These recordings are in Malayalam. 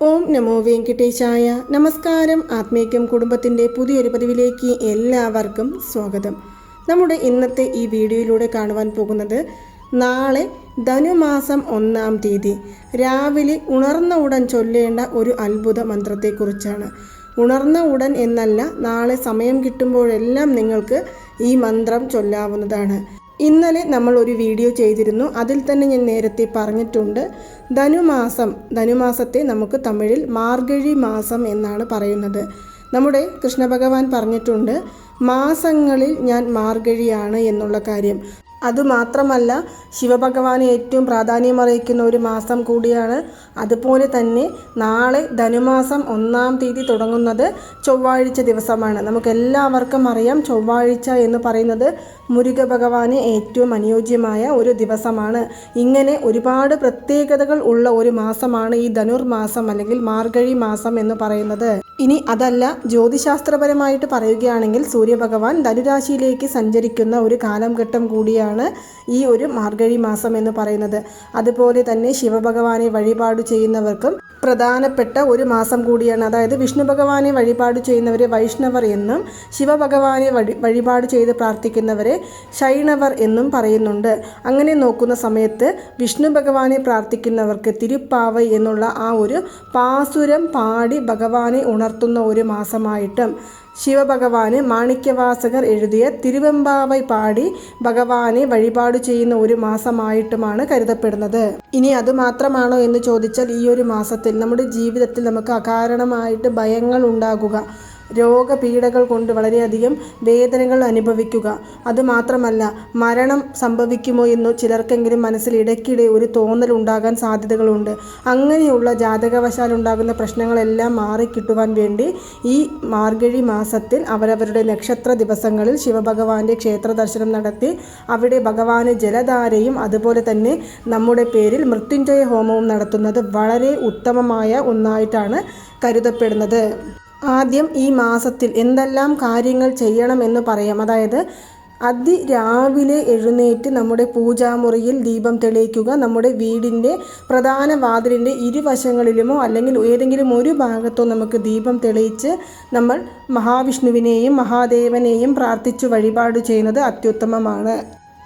ഓം നമോ വെങ്കിട്ടേശായ. നമസ്കാരം. ആത്മീയം കുടുംബത്തിൻ്റെ പുതിയൊരു പതിവിലേക്ക് എല്ലാവർക്കും സ്വാഗതം. നമ്മുടെ ഇന്നത്തെ ഈ വീഡിയോയിലൂടെ കാണുവാൻ പോകുന്നത് നാളെ ധനുമാസം 1-ാം തീയതി രാവിലെ ഉണർന്ന ഉടൻ ചൊല്ലേണ്ട ഒരു അത്ഭുത മന്ത്രത്തെക്കുറിച്ചാണ്. ഉണർന്ന ഉടൻ എന്നല്ല, നാളെ സമയം കിട്ടുമ്പോഴെല്ലാം നിങ്ങൾക്ക് ഈ മന്ത്രം ചൊല്ലാവുന്നതാണ്. ഇന്നലെ നമ്മൾ ഒരു വീഡിയോ ചെയ്തിരുന്നു. അതിൽ തന്നെ ഞാൻ നേരത്തെ പറഞ്ഞിട്ടുണ്ട്. ധനുമാസത്തെ നമുക്ക് തമിഴിൽ മാർഗഴി മാസം എന്നാണ് പറയുന്നത്. നമ്മുടെ കൃഷ്ണ ഭഗവാൻ പറഞ്ഞിട്ടുണ്ട്, മാസങ്ങളിൽ ഞാൻ മാർഗഴിയാണ് എന്നുള്ള കാര്യം. അതുമാത്രമല്ല, ശിവഭഗവാന് ഏറ്റവും പ്രാധാന്യമറിയിക്കുന്ന ഒരു മാസം കൂടിയാണ്. അതുപോലെ തന്നെ നാളെ ധനുമാസം 1-ാം തീയതി തുടങ്ങുന്നത് ചൊവ്വാഴ്ച ദിവസമാണ്. നമുക്കെല്ലാവർക്കും അറിയാം, ചൊവ്വാഴ്ച എന്ന് പറയുന്നത് മുരുക ഭഗവാന് ഏറ്റവും അനുയോജ്യമായ ഒരു ദിവസമാണ്. ഇങ്ങനെ ഒരുപാട് പ്രത്യേകതകൾ ഉള്ള ഒരു മാസമാണ് ഈ ധനുർമാസം അല്ലെങ്കിൽ മാർഗഴി മാസം എന്ന് പറയുന്നത്. ഇനി അതല്ല, ജ്യോതിശാസ്ത്രപരമായിട്ട് പറയുകയാണെങ്കിൽ സൂര്യഭഗവാൻ ധനുരാശിയിലേക്ക് സഞ്ചരിക്കുന്ന ഒരു കാലഘട്ടം കൂടിയാണ് ഈ ഒരു മാർഗഴി മാസം എന്ന് പറയുന്നത്. അതുപോലെ തന്നെ ശിവഭഗവാനെ വഴിപാട് ചെയ്യുന്നവർക്കും പ്രധാനപ്പെട്ട ഒരു മാസം കൂടിയാണ്. അതായത് വിഷ്ണു ഭഗവാനെ വഴിപാട് ചെയ്യുന്നവരെ വൈഷ്ണവർ എന്നും ശിവഭഗവാനെ വഴിപാട് ചെയ്ത് പ്രാർത്ഥിക്കുന്നവരെ ശൈണവർ എന്നും പറയുന്നുണ്ട്. അങ്ങനെ നോക്കുന്ന സമയത്ത് വിഷ്ണു ഭഗവാനെ പ്രാർത്ഥിക്കുന്നവർക്ക് തിരുപ്പാവൈ എന്നുള്ള ആ ഒരു പാസുരം പാടി ഭഗവാനെ ഉണർത്തുന്ന ഒരു മാസമായിട്ടും, ശിവഭഗവാന് മാണിക്യവാസകർ എഴുതിയ തിരുവെമ്പാവൈ പാടി ഭഗവാനെ വഴിപാട് ചെയ്യുന്ന ഒരു മാസമായിട്ടുമാണ് കരുതപ്പെടുന്നത്. ഇനി അതുമാത്രമാണോ എന്ന് ചോദിച്ചാൽ, ഈ ഒരു മാസത്തിൽ നമ്മുടെ ജീവിതത്തിൽ നമുക്ക് അകാരണമായിട്ട് ഭയങ്ങൾ ഉണ്ടാകുക, രോഗപീഠകൾ കൊണ്ട് വളരെയധികം വേദനകൾ അനുഭവിക്കുക, അതുമാത്രമല്ല മരണം സംഭവിക്കുമോ എന്ന് ചിലർക്കെങ്കിലും മനസ്സിൽ ഇടയ്ക്കിടെ ഒരു തോന്നൽ ഉണ്ടാകാൻ സാധ്യതകളുണ്ട്. അങ്ങനെയുള്ള ജാതകവശാൽ ഉണ്ടാകുന്ന പ്രശ്നങ്ങളെല്ലാം മാറിക്കിട്ടുവാൻ വേണ്ടി ഈ മാർഗഴി മാസത്തിൽ അവരവരുടെ നക്ഷത്ര ദിവസങ്ങളിൽ ശിവഭഗവാന്റെ ക്ഷേത്ര ദർശനം നടത്തി അവിടെ ഭഗവാന് ജലധാരയും അതുപോലെ തന്നെ നമ്മുടെ പേരിൽ മൃത്യുഞ്ജയ ഹോമവും നടത്തുന്നത് വളരെ ഉത്തമമായ ഒന്നായിട്ടാണ് കരുതപ്പെടുന്നത്. ആദ്യം ഈ മാസത്തിൽ എന്തെല്ലാം കാര്യങ്ങൾ ചെയ്യണമെന്ന് പറയാം. അതായത് അതിരാവിലെ എഴുന്നേറ്റ് നമ്മുടെ പൂജാമുറിയിൽ ദീപം തെളിയിക്കുക. നമ്മുടെ വീടിൻ്റെ പ്രധാന വാതിലിൻ്റെ ഇരുവശങ്ങളിലുമോ അല്ലെങ്കിൽ ഏതെങ്കിലും ഒരു ഭാഗത്തോ നമുക്ക് ദീപം തെളിയിച്ച് നമ്മൾ മഹാവിഷ്ണുവിനെയും മഹാദേവനെയും പ്രാർത്ഥിച്ചു വഴിപാട് ചെയ്യുന്നത് അത്യുത്തമമാണ്.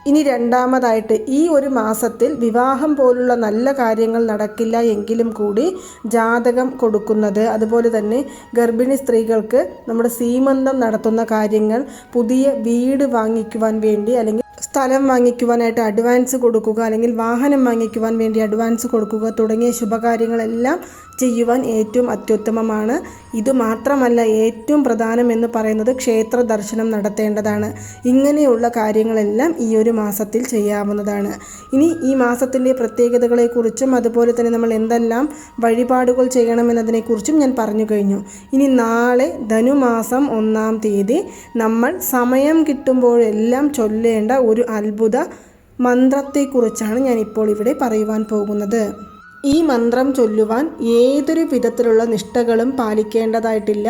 ഇനി രണ്ടാമതായിട്ട്, ഈ ഒരു മാസത്തിൽ വിവാഹം പോലുള്ള നല്ല കാര്യങ്ങൾ നടക്കില്ല എങ്കിലും കൂടി ജാതകം കൊടുക്കുന്നത്, അതുപോലെ തന്നെ ഗർഭിണി സ്ത്രീകൾക്ക് നമ്മുടെ സീമന്തം നടത്തുന്ന കാര്യങ്ങൾ, പുതിയ വീട് വാങ്ങിക്കുവാൻ വേണ്ടി അല്ലെങ്കിൽ സ്ഥലം വാങ്ങിക്കുവാനായിട്ട് അഡ്വാൻസ് കൊടുക്കുക, അല്ലെങ്കിൽ വാഹനം വാങ്ങിക്കുവാൻ വേണ്ടി അഡ്വാൻസ് കൊടുക്കുക തുടങ്ങിയ ശുഭകാര്യങ്ങളെല്ലാം ചെയ്യുവാൻ ഏറ്റവും അത്യുത്തമമാണ്. ഇതുമാത്രമല്ല, ഏറ്റവും പ്രധാനം എന്ന് പറയുന്നത് ക്ഷേത്ര ദർശനം നടത്തേണ്ടതാണ്. ഇങ്ങനെയുള്ള കാര്യങ്ങളെല്ലാം ഈ ഒരു മാസത്തിൽ ചെയ്യാവുന്നതാണ്. ഇനി ഈ മാസത്തിൻ്റെ പ്രത്യേകതകളെക്കുറിച്ചും അതുപോലെ തന്നെ നമ്മൾ എന്തെല്ലാം വഴിപാടുകൾ ചെയ്യണമെന്നതിനെക്കുറിച്ചും ഞാൻ പറഞ്ഞു കഴിഞ്ഞു. ഇനി നാളെ ധനുമാസം 1-ാം തീയതി നമ്മൾ സമയം കിട്ടുമ്പോഴെല്ലാം ചൊല്ലേണ്ട ഒരു അത്ഭുത മന്ത്രത്തെക്കുറിച്ചാണ് ഞാനിപ്പോൾ ഇവിടെ പറയുവാൻ പോകുന്നത്. ഈ മന്ത്രം ചൊല്ലുവാൻ ഏതൊരു വിധത്തിലുള്ള നിഷ്ഠകളും പാലിക്കേണ്ടതായിട്ടില്ല.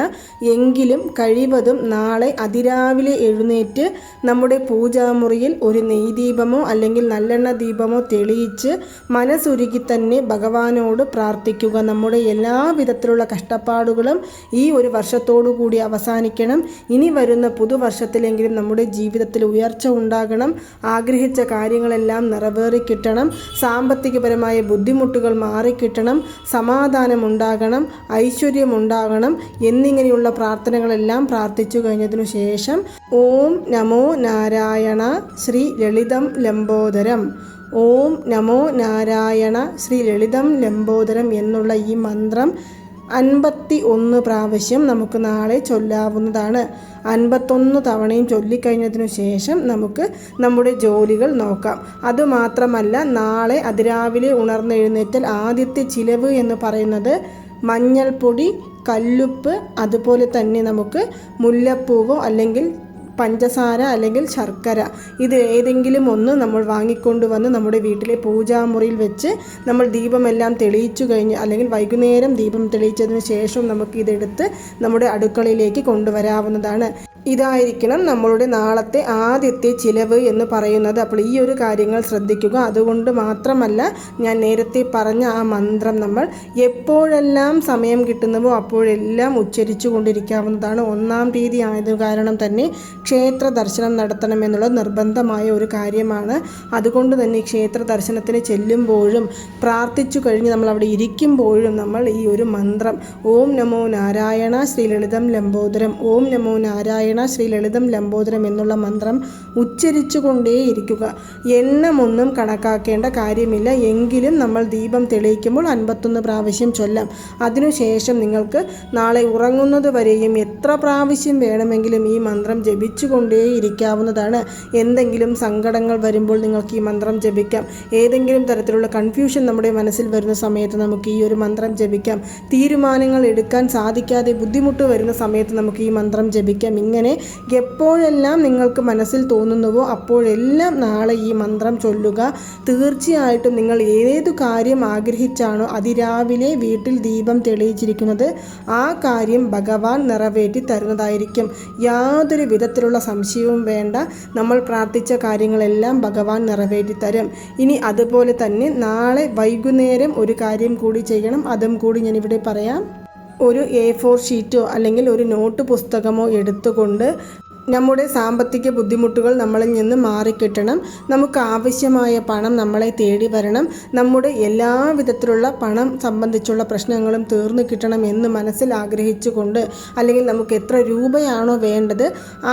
എങ്കിലും കഴിവതും നാളെ അതിരാവിലെ എഴുന്നേറ്റ് നമ്മുടെ പൂജാമുറിയിൽ ഒരു നെയ്ദീപമോ അല്ലെങ്കിൽ നല്ലെണ്ണ ദീപമോ തെളിയിച്ച് മനസ്സുരുക്കി തന്നെ ഭഗവാനോട് പ്രാർത്ഥിക്കുക. നമ്മുടെ എല്ലാ വിധത്തിലുള്ള കഷ്ടപ്പാടുകളും ഈ ഒരു വർഷത്തോടു കൂടി അവസാനിക്കണം. ഇനി വരുന്ന പുതുവർഷത്തിലെങ്കിലും നമ്മുടെ ജീവിതത്തിൽ ഉയർച്ച ഉണ്ടാകണം. ആഗ്രഹിച്ച കാര്യങ്ങളെല്ലാം നിറവേറിക്കിട്ടണം. സാമ്പത്തികപരമായ ബുദ്ധിമുട്ടുകൾ മാറിക്കിട്ടണം. സമാധാനമുണ്ടാകണം, ഐശ്വര്യമുണ്ടാകണം എന്നിങ്ങനെയുള്ള പ്രാർത്ഥനകളെല്ലാം പ്രാർത്ഥിച്ചു കഴിഞ്ഞതിനു ശേഷം ഓം നമോ നാരായണ ശ്രീ ലളിതം ലംബോദരം, ഓം നമോ നാരായണ ശ്രീ ലളിതം ലംബോദരം എന്നുള്ള ഈ മന്ത്രം 51 പ്രാവശ്യം നമുക്ക് നാളെ ചൊല്ലാവുന്നതാണ്. 51 തവണയും ചൊല്ലിക്കഴിഞ്ഞതിനു ശേഷം നമുക്ക് നമ്മുടെ ജോലികൾ നോക്കാം. അതുമാത്രമല്ല, നാളെ അതിരാവിലെ ഉണർന്നെഴുന്നേറ്റാൽ ആദ്യത്തെ ചിലവ് എന്ന് പറയുന്നത് മഞ്ഞൾപ്പൊടി, കല്ലുപ്പ്, അതുപോലെ തന്നെ നമുക്ക് മുല്ലപ്പൂവോ അല്ലെങ്കിൽ പഞ്ചസാര അല്ലെങ്കിൽ ശർക്കര, ഇത് ഏതെങ്കിലും ഒന്ന് നമ്മൾ വാങ്ങിക്കൊണ്ടുവന്ന് നമ്മുടെ വീട്ടിലെ പൂജാമുറിയിൽ വെച്ച് നമ്മൾ ദീപമെല്ലാം തെളിയിച്ചു കഴിഞ്ഞ് അല്ലെങ്കിൽ വൈകുന്നേരം ദീപം തെളിയിച്ചതിന് ശേഷം നമുക്ക് ഇതെടുത്ത് നമ്മുടെ അടുക്കളയിലേക്ക് കൊണ്ടുവരാവുന്നതാണ്. ഇതായിരിക്കണം നമ്മളുടെ നാളത്തെ ആദ്യത്തെ ചിലവ് എന്ന് പറയുന്നത്. അപ്പോൾ ഈ ഒരു കാര്യങ്ങൾ ശ്രദ്ധിക്കുക. അതുകൊണ്ട് മാത്രമല്ല ഞാൻ നേരത്തെ പറഞ്ഞ ആ മന്ത്രം നമ്മൾ എപ്പോഴെല്ലാം സമയം കിട്ടുന്നുവോ അപ്പോഴെല്ലാം ഉച്ചരിച്ചു കൊണ്ടിരിക്കാവുന്നതാണ്. 1-ാം തീയതി ആയത് കാരണം തന്നെ ക്ഷേത്ര ദർശനം നടത്തണമെന്നുള്ളത് നിർബന്ധമായ ഒരു കാര്യമാണ്. അതുകൊണ്ട് തന്നെ ക്ഷേത്ര ദർശനത്തിന് ചെല്ലുമ്പോഴും പ്രാർത്ഥിച്ചു കഴിഞ്ഞ് നമ്മൾ അവിടെ ഇരിക്കുമ്പോഴും നമ്മൾ ഈ ഒരു മന്ത്രം ഓം നമോ നാരായണ ശ്രീ ലളിതം ലംബോദരം, ഓം നമോ നാരായണ ശ്രീ ലളിതം ലംബോദരം എന്നുള്ള മന്ത്രം ഉച്ചരിച്ചു കൊണ്ടേയിരിക്കുക. എണ്ണമൊന്നും കണക്കാക്കേണ്ട കാര്യമില്ല. എങ്കിലും നമ്മൾ ദീപം തെളിയിക്കുമ്പോൾ 51 പ്രാവശ്യം ചൊല്ലാം. അതിനുശേഷം നിങ്ങൾക്ക് നാളെ ഉറങ്ങുന്നത് വരെയും എത്ര പ്രാവശ്യം വേണമെങ്കിലും ഈ മന്ത്രം ജപിച്ചു കൊണ്ടേയിരിക്കാവുന്നതാണ്. എന്തെങ്കിലും സങ്കടങ്ങൾ വരുമ്പോൾ നിങ്ങൾക്ക് ഈ മന്ത്രം ജപിക്കാം. ഏതെങ്കിലും തരത്തിലുള്ള കൺഫ്യൂഷൻ നമ്മുടെ മനസ്സിൽ വരുന്ന സമയത്ത് നമുക്ക് ഈ ഒരു മന്ത്രം ജപിക്കാം. തീരുമാനങ്ങൾ എടുക്കാൻ സാധിക്കാതെ ബുദ്ധിമുട്ട് വരുന്ന സമയത്ത് നമുക്ക് ഈ മന്ത്രം ജപിക്കാം. ഇങ്ങനെ എപ്പോഴെല്ലാം നിങ്ങൾക്ക് മനസ്സിൽ തോന്നുന്നുവോ അപ്പോഴെല്ലാം നാളെ ഈ മന്ത്രം ചൊല്ലുക. തീർച്ചയായിട്ടും നിങ്ങൾ ഏതു കാര്യം ആഗ്രഹിച്ചാണോ അതിരാവിലെ വീട്ടിൽ ദീപം തെളിയിച്ചിരിക്കുന്നത് ആ കാര്യം ഭഗവാൻ നിറവേറ്റി തരുന്നതായിരിക്കും. യാതൊരു വിധത്തിലുള്ള സംശയവും വേണ്ട. നമ്മൾ പ്രാർത്ഥിച്ച കാര്യങ്ങളെല്ലാം ഭഗവാൻ നിറവേറ്റി തരും. ഇനി അതുപോലെ തന്നെ നാളെ വൈകുന്നേരം ഒരു കാര്യം കൂടി ചെയ്യണം. അതും കൂടി ഞാനിവിടെ പറയാം. ഒരു A4 ഷീറ്റോ അല്ലെങ്കിൽ ഒരു നോട്ട് പുസ്തകമോ എടുത്തുകൊണ്ട് നമ്മുടെ സാമ്പത്തിക ബുദ്ധിമുട്ടുകൾ നമ്മളിൽ നിന്ന് മാറിക്കിട്ടണം. നമുക്ക് ആവശ്യമായ പണം നമ്മളെ തേടി വരണം. നമ്മുടെ എല്ലാ വിധത്തിലുള്ള പണം സംബന്ധിച്ചുള്ള പ്രശ്നങ്ങളും തീർന്നു കിട്ടണം എന്ന് മനസ്സിൽ ആഗ്രഹിച്ചുകൊണ്ട്, അല്ലെങ്കിൽ നമുക്ക് എത്ര രൂപയാണോ വേണ്ടത്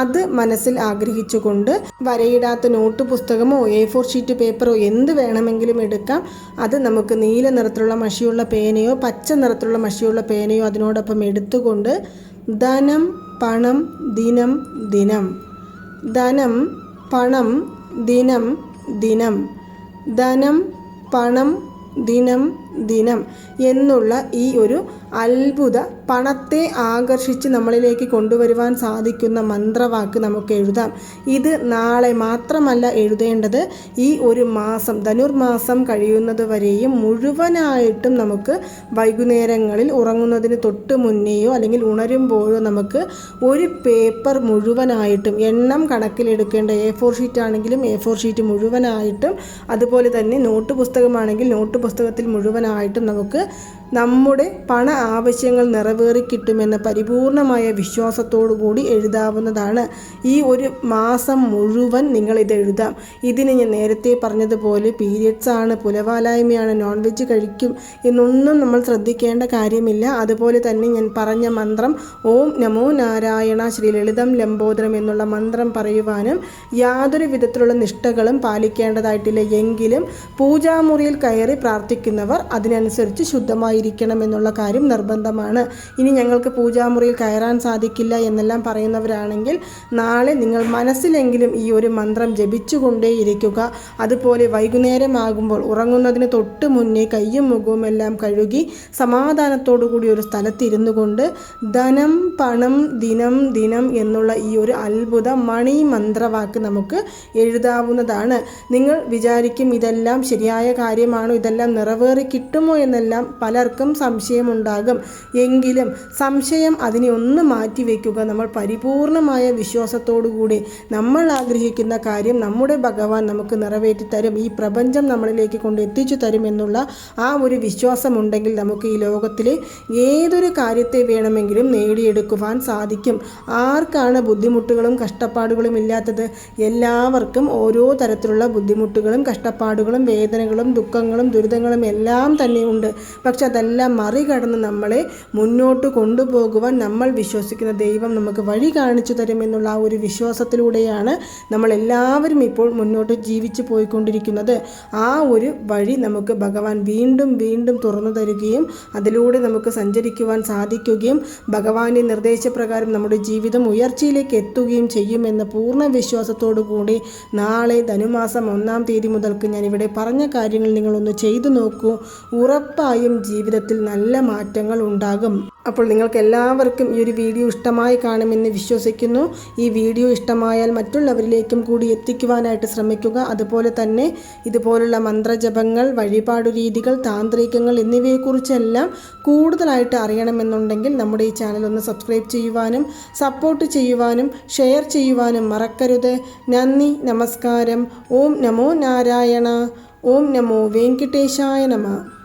അത് മനസ്സിൽ ആഗ്രഹിച്ചുകൊണ്ട് വരയിടാത്ത നോട്ട് പുസ്തകമോ A4 ഷീറ്റ് പേപ്പറോ എന്ത് വേണമെങ്കിലും എടുക്കാം. അത് നമുക്ക് നീല നിറത്തിലുള്ള മഷിയുള്ള പേനയോ പച്ച നിറത്തിലുള്ള മഷിയുള്ള പേനയോ അതിനോടൊപ്പം എടുത്തുകൊണ്ട് ധനം പണം ദിനം ദിനം, ധനം പണം ദിനം ദിനം, ധനം പണം ദിനം ദിനം എന്നുള്ള ഈ ഒരു അത്ഭുത പണത്തെ ആകർഷിച്ച് നമ്മളിലേക്ക് കൊണ്ടുവരുവാൻ സാധിക്കുന്ന മന്ത്രവാക്ക് നമുക്ക് എഴുതാം. ഇത് നാളെ മാത്രമല്ല എഴുതേണ്ടത്. ഈ ഒരു മാസം ധനുർമാസം കഴിയുന്നത് വരെയും മുഴുവനായിട്ടും നമുക്ക് വൈകുന്നേരങ്ങളിൽ ഉറങ്ങുന്നതിന് തൊട്ട് മുന്നേയോ അല്ലെങ്കിൽ ഉണരുമ്പോഴോ നമുക്ക് ഒരു പേപ്പർ മുഴുവനായിട്ടും എണ്ണം കണക്കിലെടുക്കേണ്ട A4 ഷീറ്റ് ആണെങ്കിലും A4 ഷീറ്റ് മുഴുവനായിട്ടും, അതുപോലെ തന്നെ നോട്ട് പുസ്തകമാണെങ്കിൽ നോട്ട് പുസ്തകത്തിൽ മുഴുവനായിട്ടും നമുക്ക് നമ്മുടെ പണ ആവശ്യങ്ങൾ നിറവേറി കിട്ടുമെന്ന പരിപൂർണമായ വിശ്വാസത്തോടു കൂടി എഴുതാവുന്നതാണ്. ഈ ഒരു മാസം മുഴുവൻ നിങ്ങളിത് എഴുതാം. ഇതിന് ഞാൻ നേരത്തെ പറഞ്ഞതുപോലെ പീരിയഡ്സ് ആണ്, പുലവാലായ്മയാണ്, നോൺ വെജ് കഴിക്കും എന്നൊന്നും നമ്മൾ ശ്രദ്ധിക്കേണ്ട കാര്യമില്ല. അതുപോലെ തന്നെ ഞാൻ പറഞ്ഞ മന്ത്രം ഓം നമോ നാരായണ ശ്രീ ലളിതം ലംബോദരം എന്നുള്ള മന്ത്രം പറയുവാനും യാതൊരു വിധത്തിലുള്ള നിഷ്ഠകളും പാലിക്കേണ്ടതായിട്ടില്ല. എങ്കിലും പൂജാമുറിയിൽ കയറി പ്രാർത്ഥിക്കുന്നവർ അതിനനുസരിച്ച് ശുദ്ധമായിരിക്കണം എന്നുള്ള കാര്യം നിർബന്ധമാണ്. ഇനി ഞങ്ങൾക്ക് പൂജാമുറിയിൽ കയറാൻ സാധിക്കില്ല എന്നെല്ലാം പറയുന്നവരാണെങ്കിൽ നാളെ നിങ്ങൾ മനസ്സിലെങ്കിലും ഈ ഒരു മന്ത്രം ജപിച്ചുകൊണ്ടേയിരിക്കുക. അതുപോലെ വൈകുന്നേരമാകുമ്പോൾ ഉറങ്ങുന്നതിന് തൊട്ട് മുന്നേ കയ്യും മുഖവും എല്ലാം കഴുകി സമാധാനത്തോടു കൂടി ഒരു സ്ഥലത്തിരുന്നു കൊണ്ട് ധനം പണം ദിനം ദിനം എന്നുള്ള ഈ ഒരു അത്ഭുത മണി മന്ത്രവാക്ക് നമുക്ക് എഴുതാവുന്നതാണ്. നിങ്ങൾ വിചാരിക്കും ഇതെല്ലാം ശരിയായ കാര്യമാണോ, ഇതെല്ലാം നിറവേറി കിട്ടുമോ എന്നെല്ലാം പലർക്കും സംശയമുണ്ടാകും. എങ്കിലും സംശയം അതിനെ ഒന്ന് മാറ്റിവെക്കുക. നമ്മൾ പരിപൂർണമായ വിശ്വാസത്തോടുകൂടി നമ്മൾ ആഗ്രഹിക്കുന്ന കാര്യം നമ്മുടെ ഭഗവാൻ നമുക്ക് നിറവേറ്റി തരും, ഈ പ്രപഞ്ചം നമ്മളിലേക്ക് കൊണ്ട് എത്തിച്ചു തരുമെന്നുള്ള ആ ഒരു വിശ്വാസമുണ്ടെങ്കിൽ നമുക്ക് ഈ ലോകത്തിലെ ഏതൊരു കാര്യത്തെ വേണമെങ്കിലും നേടിയെടുക്കുവാൻ സാധിക്കും. ആർക്കാണ് ബുദ്ധിമുട്ടുകളും കഷ്ടപ്പാടുകളും ഇല്ലാത്തത്? എല്ലാവർക്കും ഓരോ തരത്തിലുള്ള ബുദ്ധിമുട്ടുകളും കഷ്ടപ്പാടുകളും വേദനകളും ദുഃഖങ്ങളും ദുരിതങ്ങളും എല്ലാം തന്നെയുണ്ട്. പക്ഷെ അതെല്ലാം മറികടന്ന് നമ്മളെ മുന്നോട്ട് കൊണ്ടുപോകുവാൻ നമ്മൾ വിശ്വസിക്കുന്ന ദൈവം നമുക്ക് വഴി കാണിച്ചു തരുമെന്നുള്ള ആ ഒരു വിശ്വാസത്തിലൂടെയാണ് നമ്മളെല്ലാവരും ഇപ്പോൾ മുന്നോട്ട് ജീവിച്ചു പോയിക്കൊണ്ടിരിക്കുന്നത്. ആ ഒരു വഴി നമുക്ക് ഭഗവാൻ വീണ്ടും വീണ്ടും തുറന്നു തരികയും അതിലൂടെ നമുക്ക് സഞ്ചരിക്കുവാൻ സാധിക്കുകയും ഭഗവാന്റെ നിർദ്ദേശപ്രകാരം നമ്മുടെ ജീവിതം ഉയർച്ചയിലേക്ക് എത്തുകയും ചെയ്യുമെന്ന പൂർണ്ണ വിശ്വാസത്തോടു കൂടി നാളെ ധനുമാസം 1-ാം തീയതി മുതൽക്ക് ഞാനിവിടെ പറഞ്ഞ കാര്യങ്ങൾ നിങ്ങളൊന്ന് ചെയ്തു നോക്കൂ. ഉറപ്പായും ജീവിതം ജീവിതത്തിൽ നല്ല മാറ്റങ്ങൾ ഉണ്ടാകും. അപ്പോൾ നിങ്ങൾക്ക് എല്ലാവർക്കും ഈ ഒരു വീഡിയോ ഇഷ്ടമായി കാണുമെന്ന് വിശ്വസിക്കുന്നു. ഈ വീഡിയോ ഇഷ്ടമായാൽ മറ്റുള്ളവരിലേക്കും കൂടി എത്തിക്കുവാനായിട്ട് ശ്രമിക്കുക. അതുപോലെ തന്നെ ഇതുപോലുള്ള മന്ത്രജപങ്ങൾ, വഴിപാടു രീതികൾ, താന്ത്രികങ്ങൾ എന്നിവയെക്കുറിച്ചെല്ലാം കൂടുതലായിട്ട് അറിയണമെന്നുണ്ടെങ്കിൽ നമ്മുടെ ഈ ചാനൽ ഒന്ന് സബ്സ്ക്രൈബ് ചെയ്യുവാനും സപ്പോർട്ട് ചെയ്യുവാനും ഷെയർ ചെയ്യുവാനും മറക്കരുത്. നന്ദി, നമസ്കാരം. ഓം നമോ നാരായണ. ഓം നമോ വെങ്കിടേശായ നമഃ.